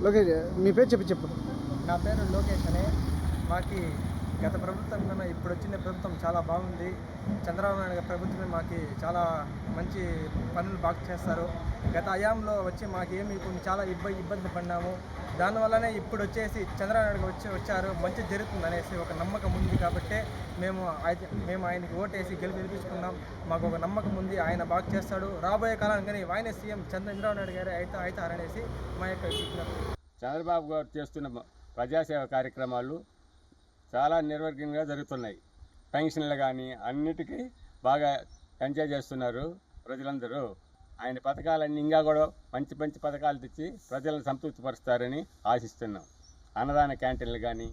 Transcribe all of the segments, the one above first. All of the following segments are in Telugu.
లోకేష్ మీ పేరు చెప్పు. నా పేరు లోకేష్ అనే. మాకు గత ప్రభుత్వం కన్నా ఇప్పుడు వచ్చిన ప్రభుత్వం చాలా బాగుంది. చంద్రబాబు నాయుడు గారి ప్రభుత్వమే మాకు చాలా మంచి పనులు బాగా చేస్తారు. గత హయాంలో వచ్చి మాకేమి కొన్ని చాలా ఇబ్బంది పడినాము. దానివల్లనే ఇప్పుడు వచ్చేసి చంద్రబాబు నాయుడు వచ్చారు, మంచి జరుగుతుంది అనేసి ఒక నమ్మకం ఉంది. కాబట్టి మేము ఆయనకి ఓటేసి గెలిపించుకున్నాం. మాకు ఒక నమ్మకం ఉంది, ఆయన బాగా చేస్తాడు. రాబోయే కాలం కానీ ఆయనే సీఎం చంద్రబాబు నాయుడు గారు అవుతారనేసి మా యొక్క చంద్రబాబు గారు చేస్తున్న ప్రజాసేవ కార్యక్రమాలు చాలా నిర్విఘ్నంగా జరుగుతున్నాయి. పెన్షన్లు కానీ అన్నిటికీ బాగా ఎంజాయ్ చేస్తున్నారు ప్రజలందరూ. ఆయన పథకాలన్నీ ఇంకా కూడా మంచి మంచి పథకాలు తెచ్చి ప్రజలను సంతృప్తిపరుస్తారని ఆశిస్తున్నాం. అన్నదాన క్యాంటీన్లు కానీ,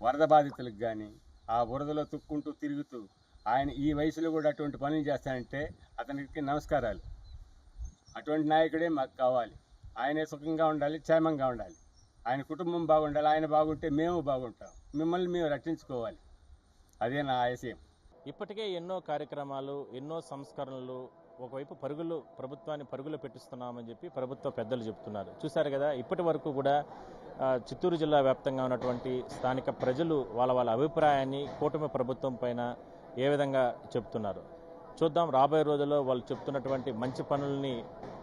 వరద బాధితులకు కానీ, ఆ వరదలో తుక్కుంటూ తిరుగుతూ ఆయన ఈ వయసులో కూడా అటువంటి పనులు చేస్తానంటే అతనికి నమస్కారాలు. అటువంటి నాయకుడే మాకు కావాలి. ఆయనే సుఖంగా ఉండాలి, క్షేమంగా ఉండాలి, ఆయన కుటుంబం బాగుండాలి. ఆయన బాగుంటే మేము బాగుంటాం, మిమ్మల్ని మేము రక్షించుకోవాలి. అదే నా ఆశయం. ఇప్పటికే ఎన్నో కార్యక్రమాలు, ఎన్నో సంస్కరణలు, ఒకవైపు ప్రభుత్వాన్ని పరుగులు పెట్టిస్తున్నామని చెప్పి ప్రభుత్వ పెద్దలు చెప్తున్నారు. చూశారు కదా, ఇప్పటి వరకు కూడా చిత్తూరు జిల్లా వ్యాప్తంగా ఉన్నటువంటి స్థానిక ప్రజలు వాళ్ళ అభిప్రాయాన్ని కూటమి ప్రభుత్వం పైన ఏ విధంగా చెప్తున్నారు చూద్దాం. రాబోయే రోజుల్లో వాళ్ళు చెప్తున్నటువంటి మంచి పనుల్ని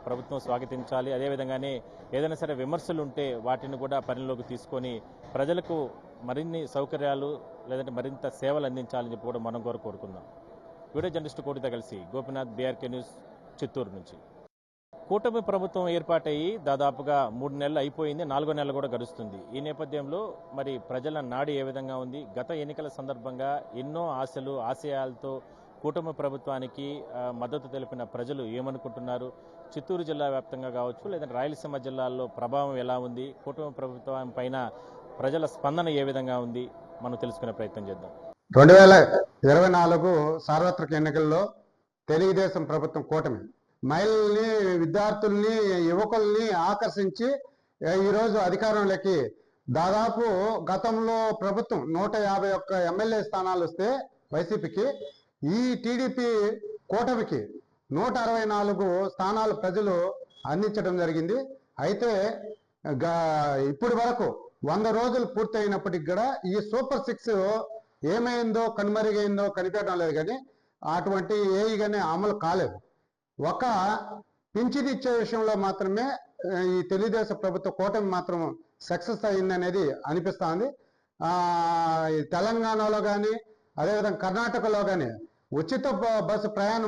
ప్రభుత్వం స్వాగతించాలి. అదేవిధంగానే ఏదైనా సరే విమర్శలు ఉంటే వాటిని కూడా పరిలోకి తీసుకొని ప్రజలకు మరిన్ని సౌకర్యాలు లేదంటే మరింత సేవలు అందించాలని చెప్పి కూడా మనం కోరుకుందాం. వీడియో జర్నలిస్ట్ కోటితో కలిసి గోపినాథ్, బీఆర్కే న్యూస్, చిత్తూరు నుంచి. కూటమి ప్రభుత్వం ఏర్పాటయ్యి దాదాపుగా 3 నెలలు అయిపోయింది, 4వ నెల కూడా గడుస్తుంది. ఈ నేపథ్యంలో మరి ప్రజల నాడి ఏ విధంగా ఉంది? గత ఎన్నికల సందర్భంగా ఎన్నో ఆశలు, ఆశయాలతో కూటమి ప్రభుత్వానికి మద్దతు తెలిపిన ప్రజలు ఏమనుకుంటున్నారు? చిత్తూరు జిల్లా వ్యాప్తంగా కావచ్చు, లేదంటే రాయలసీమ జిల్లాల్లో ప్రభావం ఎలా ఉంది? కూటమి ప్రభుత్వం పైన ప్రజల స్పందన ఏ విధంగా ఉంది? మనం తెలుసుకునే ప్రయత్నం చేద్దాం. 2024 సార్వత్రిక ఎన్నికల్లో తెలుగుదేశం ప్రభుత్వం కూటమి మహిళల్ని, విద్యార్థుల్ని, యువకుల్ని ఆకర్షించి ఈరోజు అధికారంలోకి దాదాపు గతంలో ప్రభుత్వం 151 ఎమ్మెల్యే స్థానాలు వస్తే వైసీపీకి, ఈ టీడీపీ కూటమికి 164 స్థానాలు ప్రజలు అందించడం జరిగింది. అయితే ఇప్పటి వరకు 100 రోజులు పూర్తయినప్పటికి కూడా ఈ సూపర్ 6 ఏమైందో, కనుమరుగైందో కనిపెట్టడం లేదు. కానీ అటువంటి ఏఈగానే అమలు కాలేదు. ఒక పింఛన్ ఇచ్చే విషయంలో మాత్రమే ఈ తెలుగుదేశం ప్రభుత్వ కూటమి మాత్రం సక్సెస్ అయిందనేది అనిపిస్తుంది. తెలంగాణలో కానీ, అదేవిధంగా కర్ణాటకలో కానీ ఉచిత బస్సు ప్రయాణం